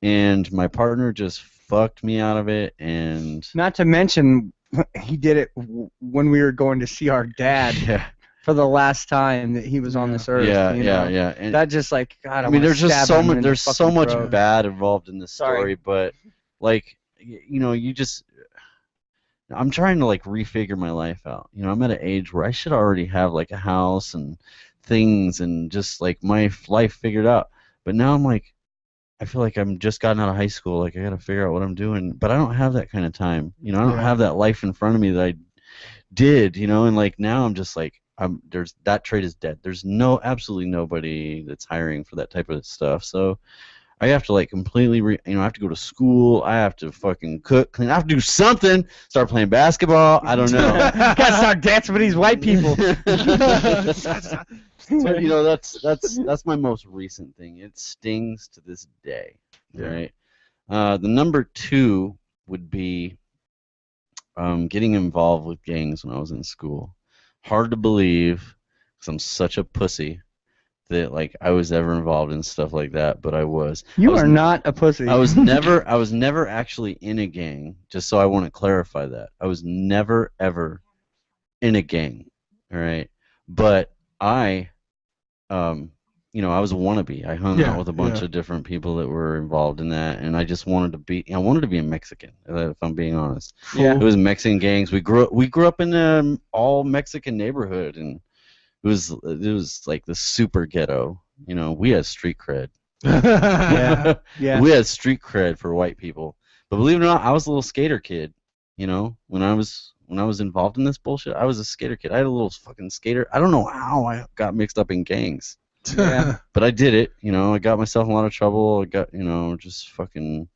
and my partner just fucked me out of it. And not to mention he did it when we were going to see our dad for the last time that he was on this earth. Yeah. And that just like God. I mean, there's just so much. There's the so much throat. bad involved in this story, but you just. I'm trying to refigure my life out. I'm at an age where I should already have a house and things and just my life figured out. But now I feel like I'm just gotten out of high school. I got to figure out what I'm doing. But I don't have that kind of time. I don't have that life in front of me that I did. And now I'm just there's that trade is dead. There's absolutely nobody that's hiring for that type of stuff. So I have to completely I have to go to school. I have to fucking cook, clean. I have to do something. Start playing basketball. I don't know. Gotta start dancing with these white people. So that's my most recent thing. It stings to this day. Right. The number 2 would be getting involved with gangs when I was in school. Hard to believe because I'm such a pussy that I was ever involved in stuff like that, but I was. You are not a pussy. I was never actually in a gang, just so I want to clarify that. I was never ever in a gang. All right. But I I was a wannabe. I hung out with a bunch of different people that were involved in that, and I just wanted to be a Mexican, if I'm being honest. Yeah. It was Mexican gangs. We grew up in an all Mexican neighborhood, and it was like the super ghetto. We had street cred. Yeah. We had street cred for white people. But believe it or not, I was a little skater kid. When I was involved in this bullshit, I was a skater kid. I had a little fucking skater. I don't know how I got mixed up in gangs. Yeah. But I did it. I got myself in a lot of trouble. I got, just fucking.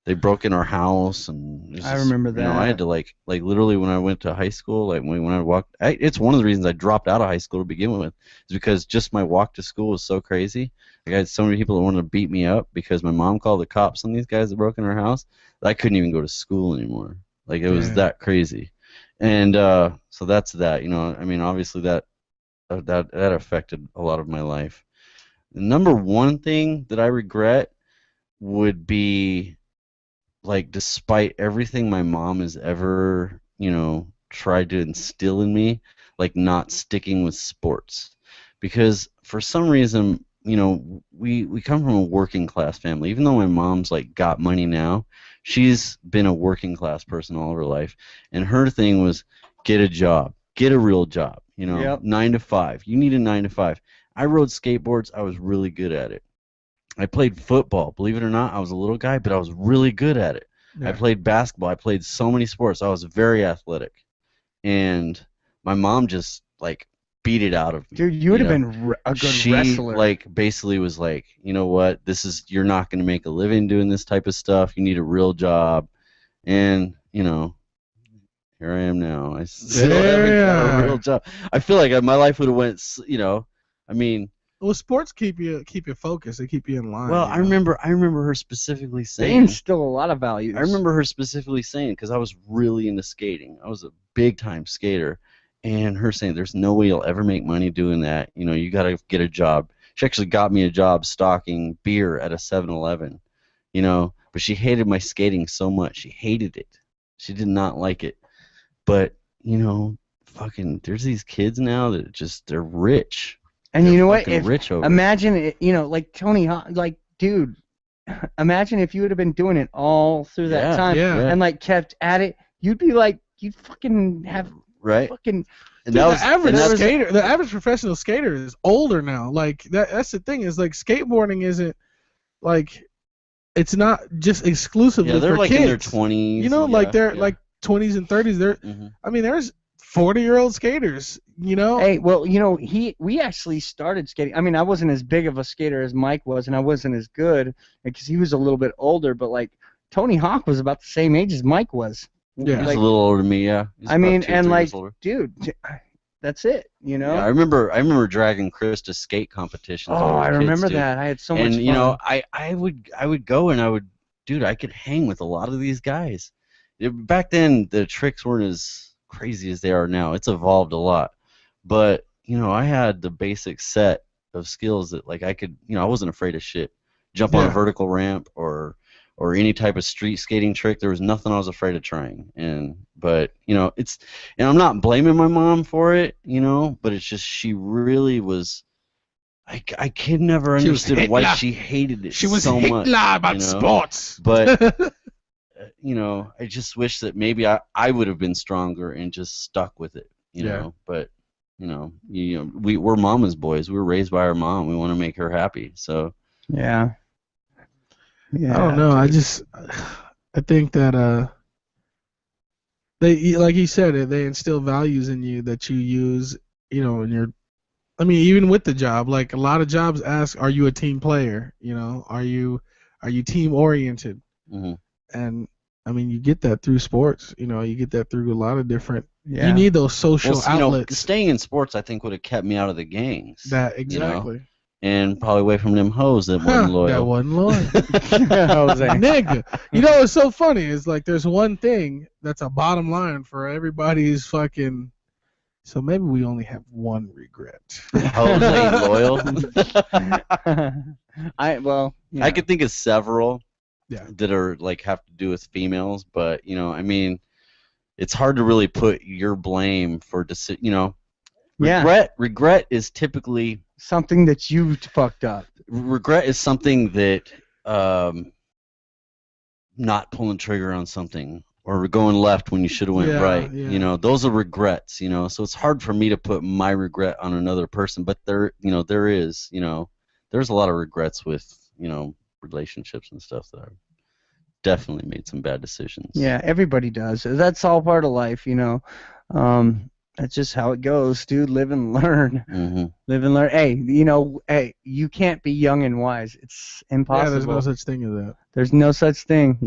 They broke in our house, and I remember that. I had to literally when I went to high school, when I walked. It's one of the reasons I dropped out of high school to begin with, is because just my walk to school was so crazy. I had so many people that wanted to beat me up because my mom called the cops on these guys that broke in our house that I couldn't even go to school anymore. It was that crazy, and so that's that. I mean, obviously that affected a lot of my life. The number 1 thing that I regret would be. Despite everything my mom has ever, tried to instill in me, not sticking with sports. Because for some reason, we come from a working class family. Even though my mom's got money now, she's been a working class person all of her life. And her thing was get a job, get a real job. Yep. 9 to 5. You need a 9 to 5. I rode skateboards. I was really good at it. I played football. Believe it or not, I was a little guy, but I was really good at it. Yeah. I played basketball. I played so many sports. I was very athletic. And my mom just, like, beat it out of me. Dude, you would have know? been a good She, wrestler. like, basically was like, you know what? You're not going to make a living doing this type of stuff. You need a real job. And, here I am now. I still haven't got a real job. I feel like my life would have went, I mean, well, sports keep you focused. They keep you in line. well, you I know? remember her specifically they saying, instill a lot of values. I remember her specifically saying, because I was really into skating. I was a big time skater, and her saying, "There's no way you'll ever make money doing that. You got to get a job." She actually got me a job stocking beer at a 7-Eleven, but she hated my skating so much. She hated it. She did not like it. But fucking, there's these kids now that they're rich. And They're you know what? fucking rich over it. Imagine it, like Tony Hawk, like, dude, imagine if you would have been doing it all through that time yeah. and, like, kept at it. You'd be like, you'd fucking have right. fucking. And Dude, that the average professional skater is older now. Like that's the thing, is like skateboarding isn't like, it's not just exclusively they're for like kids. in their 20s. Like they're like 20s and 30s. I mean, there's 40-year-old skaters. Hey, well, we actually started skating. I mean, I wasn't as big of a skater as Mike was, and I wasn't as good because he was a little bit older. But like Tony Hawk was about the same age as Mike was. Yeah, He's a little older than me. Yeah. He's I about mean, 2 or and 3 like, years older. dude, that's it. Yeah, I remember dragging Chris to skate competitions. Oh, when we were I kids, remember dude. that. I had so much And fun. I would go and I could hang with a lot of these guys. Back then the tricks weren't as crazy as they are now. It's evolved a lot. But, I had the basic set of skills that, like, I could, I wasn't afraid of shit. Jump on a vertical ramp or any type of street skating trick. There was nothing I was afraid of trying. But I'm not blaming my mom for it, but it's just she really was. I could never understood why she hated it She was so Hitler much. about sports. But I just wish that maybe I would have been stronger and just stuck with it. But we're mama's boys. We were raised by our mom. We want to make her happy. So Yeah. I don't know. I think that they, like you said, they instill values in you that you use, in your. I mean, even with the job, like a lot of jobs ask, "Are you a team player? Are you team oriented?" Mm-hmm. And I mean, you get that through sports. You get that through a lot of different. Yeah. You need those social outlets. Staying in sports, I think, would have kept me out of the gangs. That exactly. And probably away from them hoes that wasn't loyal. That wasn't loyal. Jose. Nigga. What's so funny is, like, there's one thing that's a bottom line for everybody's fucking. So maybe we only have one regret. Hoes ain't loyal. I could think of several. Yeah. That are like have to do with females, but I mean, it's hard to really put your blame for regret is typically something that you fucked up. Regret is something that not pulling trigger on something or going left when you should have went right. Yeah. Those are regrets. So it's hard for me to put my regret on another person, but there's a lot of regrets with relationships and stuff that I've definitely made some bad decisions. Yeah, everybody does. That's all part of life, That's just how it goes, dude. Live and learn. Mm-hmm. Live and learn. Hey, you can't be young and wise. It's impossible. Yeah, there's no such thing as that. There's no such thing,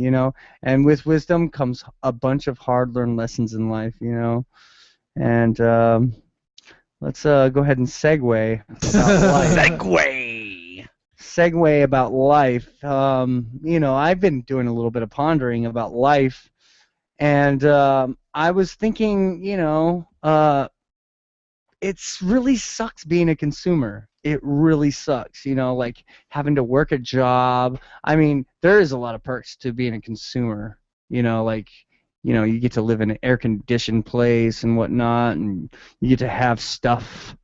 And with wisdom comes a bunch of hard-learned lessons in life, And let's go ahead and segue about life. Segue about life. I've been doing a little bit of pondering about life, and I was thinking, it's really sucks being a consumer. It really sucks, like having to work a job. I mean, there is a lot of perks to being a consumer, you get to live in an air-conditioned place and whatnot, and you get to have stuff,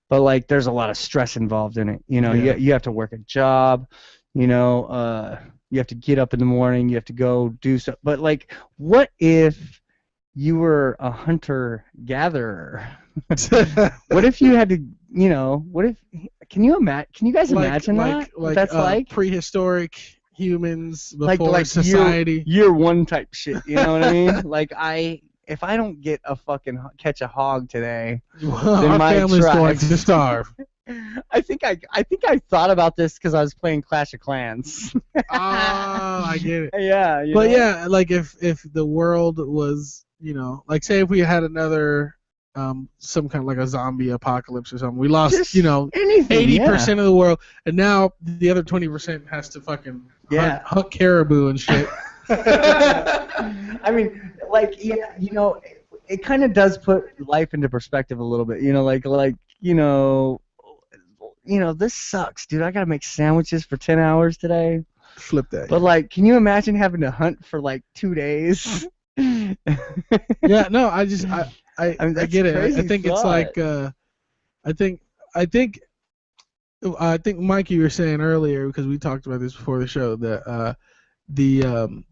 But, like, there's a lot of stress involved in it. You have to work a job, you have to get up in the morning, you have to go do stuff. But, like, what if you were a hunter-gatherer. What if you had to, what if, can you guys imagine that? What that's like? Prehistoric humans Like before society. year one type shit, you know what I mean? Like if I don't get a fucking catch a hog today, then Our my family's tribe- going to starve. I think I thought about this because I was playing Clash of Clans. Oh, I get it. Yeah, But yeah, like if the world was, like say if we had another some kind of like a zombie apocalypse or something, we lost, anything, 80% of the world, and now the other 20% has to fucking hunt caribou and shit. I mean, like, it kind of does put life into perspective a little bit. This sucks, dude. I gotta make sandwiches for 10 hours today. Flip that. But like, can you imagine having to hunt for like 2 days? Yeah, no, I get it. I think it's like I think Mike, you were saying earlier, because we talked about this before the show, that the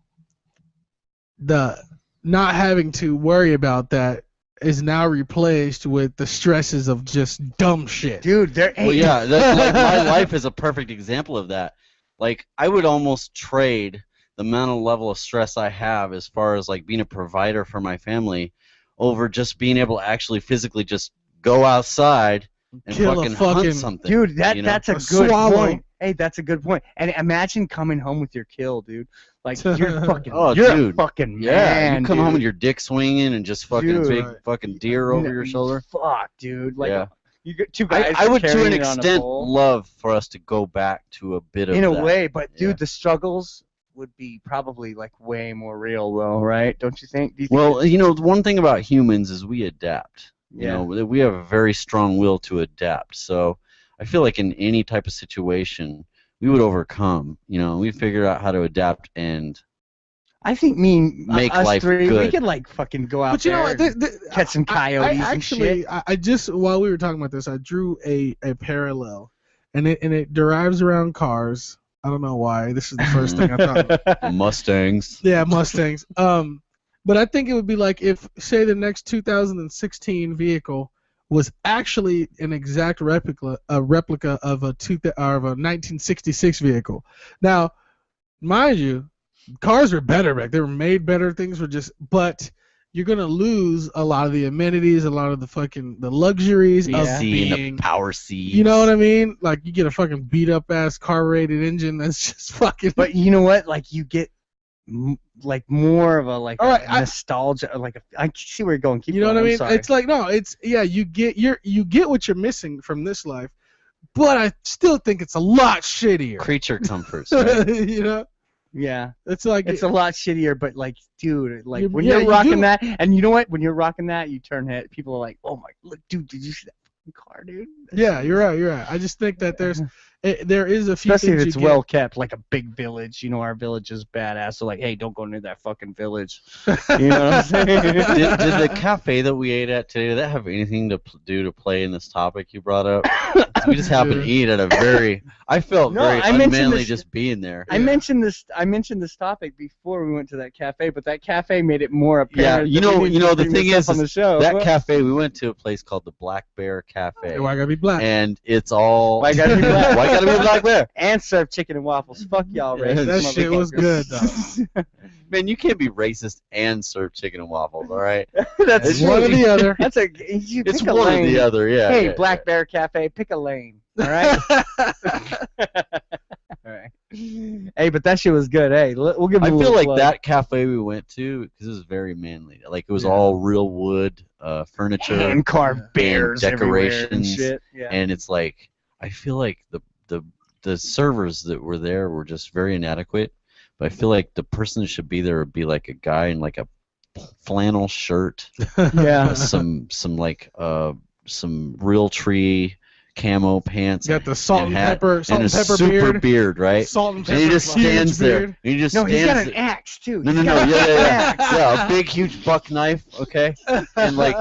not having to worry about that is now replaced with the stresses of just dumb shit. Dude, Well, yeah, like my life is a perfect example of that. Like, I would almost trade the mental level of stress I have as far as like being a provider for my family over just being able to actually physically just go outside and fucking hunt something. Dude, that's a good swallow. point. Hey, that's a good point. And imagine coming home with your kill, dude. Like, you're fucking, Oh, you're dude. a fucking Yeah, man, you come dude. home with your dick swinging and just fucking Dude. big fucking deer over your shoulder. Fuck, dude. Like, Yeah. you get two guys I would, to carrying an it on a extent, pole. love for us to go back to a bit of In a that. way, but dude, Yeah. the struggles would be probably like way more real, though, right? Don't you think? Do you think Well, the one thing about humans is we adapt. Yeah. We have a very strong will to adapt. So I feel like in any type of situation, we would overcome. We figure out how to adapt and I think make us life three, we good. could like fucking go out But you know there what? and catch some coyotes I and shit. I just, while we were talking about this, I drew a parallel, and it derives around cars. I don't know why. This is the first thing I thought of. Mustangs. Yeah, Mustangs. But I think it would be like if, say, the next 2016 vehicle was actually an exact replica of a 1966 vehicle. Now, mind you, cars were better back. They were made better. Things were but you're gonna lose a lot of the amenities, a lot of the luxuries of Seeing being. the power seats. You know what I mean? Like, you get a fucking beat up ass carbureted engine that's just fucking. But you know what? Like, you get like more of a like All right, a nostalgia, like I see where you're going. Keep You know going. what I I'm mean? sorry. It's like, no, it's, yeah, you get what you're missing from this life, but I still think it's a lot shittier. Creature comforts. Right? You know? Yeah, It's like it's a lot shittier, but like, dude, like when yeah, you're you rocking do. that, and you know what? When you're rocking that, you turn head. People are like, "Oh my, look, dude, did you see that fucking car, dude?" Yeah, you're right. I just think that there is a few Especially if things it's you well kept, like a big village. Our village is badass. So like, hey, don't go near that fucking village. You know what I'm saying? did the cafe that we ate at today, did that have anything to do to play in this topic you brought up? We just happened to eat at a very. I felt No, very I mentioned unmanly this- just being there. I mentioned this topic before we went to that cafe, but that cafe made it more Yeah, apparent. you that we know, needed to the bring thing this up is, on the show. that cafe, we went to a place called the Black Bear Cafe, Why I gotta be black? and it's all. Why gotta be black? Why gotta be Black Bear? And serve chicken and waffles. Fuck y'all, Yeah, racist That shit was good, motherfuckers. Man, you can't be racist and serve chicken and waffles, all right? That's It's one or the other. That's you It's pick a one or lane. the other, yeah. Hey, yeah, Black Bear Cafe, pick a lane. All right. All right. Hey, but that shit was good. Hey, we'll give. I them a feel little like plug. that cafe we went to, because it was very manly. Like, it was Yeah. all real wood, furniture, hand carved bears, decorations, everywhere and shit. Yeah. and it's like, I feel like the servers that were there were just very inadequate. But I feel like the person that should be there would be like a guy in like a flannel shirt, Yeah. some real tree camo pants. Got the salt and hat, pepper, salt and and a pepper super beard, right? Salt and And pepper. he just huge stands there. beard. He just No, stands he's got an there. axe too. No, yeah, a big, huge buck knife, okay, and like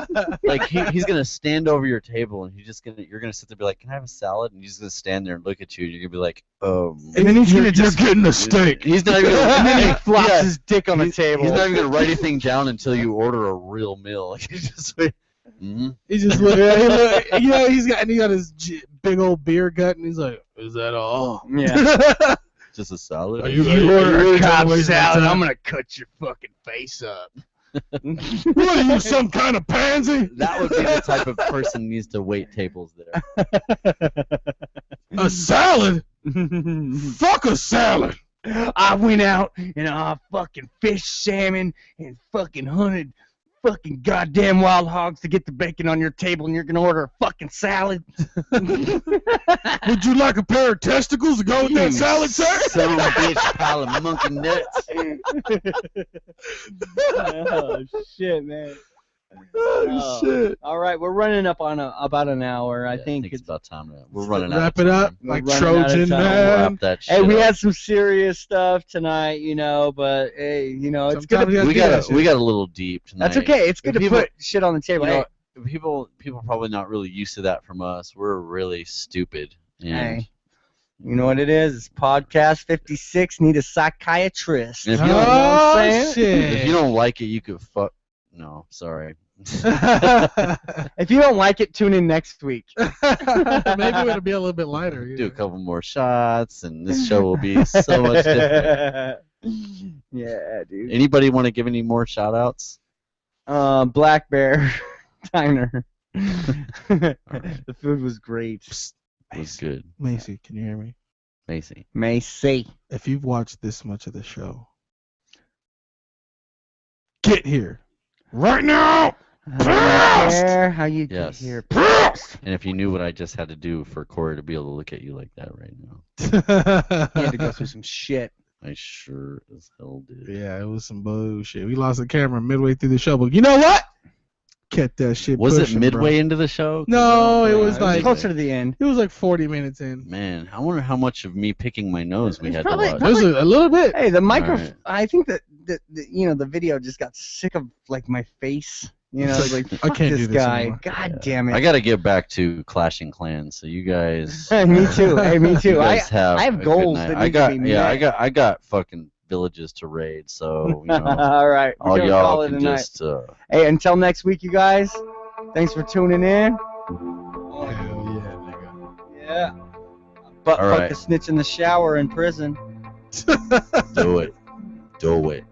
he's gonna stand over your table, and you're gonna sit there and be like, "Can I have a salad?" And he's gonna stand there and look at you, and you're gonna be like, And then he's gonna just getting a steak. He's not even gonna, And then he flops yeah, his dick on the table. He's not even gonna write anything down until you order a real meal. Like he's just like, He just look, he got his big old beer gut, and he's like, "Is that all?" Yeah. just a salad. You order a Cobb salad, I'm gonna cut your fucking face up. What are you, some kind of pansy? That would be the type of person who needs to wait tables there. A salad? Fuck a salad. I went out and I fucking fished salmon and fucking hunted fucking goddamn wild hogs to get the bacon on your table, and you're gonna order a fucking salad. Would you like a pair of testicles to go with that salad, sir? Son of a bitch, pile of monkey nuts. Oh shit, man. Oh, shit. All right, we're running up on about an hour. I Yeah, think it's it's about time to we're running out. Wrap of it time. up like We're running out of Trojan time. man. Wrap that shit Hey, we up. had some serious stuff tonight, but hey, it's good. Sometimes you gotta we do got that shit. we got a little deep tonight. That's okay. It's good to People- put shit on the table. You Hey, know, people are probably not really used to that from us. We're really stupid. And hey, you know what it is? It's podcast 56. Need a psychiatrist. if You you know don't, what I'm Oh, saying? shit. if you don't like it, you could fuck. No, sorry. If you don't like it, tune in next week. Maybe it'll be a little bit lighter. Do a couple more shots, and this show will be so much different. Yeah, dude. Anybody want to give any more shout outs? Black Bear Diner. right. The food was great. It was good. Macy, can you hear me? Macy. Macy. If you've watched this much of the show, get here right now. Bear, how you Yes. get here? And if you knew what I just had to do for Corey to be able to look at you like that right now, He had to go through some shit. I sure as hell did. Yeah, it was some bullshit. We lost the camera midway through the show, but you know what? Kept that shit Was pushing, it midway bro. into the show? No, it was It was like closer to the end. it was like 40 minutes in. Man, I wonder how much of me picking my nose we It's had probably- to watch. It was a little bit. Hey, the microphone. Alright. I think that the video just got sick of like my face. It's Like I fuck can't this do this guy. anymore. God damn it. I gotta get back to Clashing Clans, so you guys. Me too. Hey, me You too. guys have I have a good goals night. that I need got to be yeah, met. I got fucking villages to raid, so you know, All right. We're all gonna call y'all it can a night. just Hey, until next week, you guys. Thanks for tuning in. Hell yeah, nigga. Yeah. But All fuck right. a snitch in the shower in prison. do it. Do it.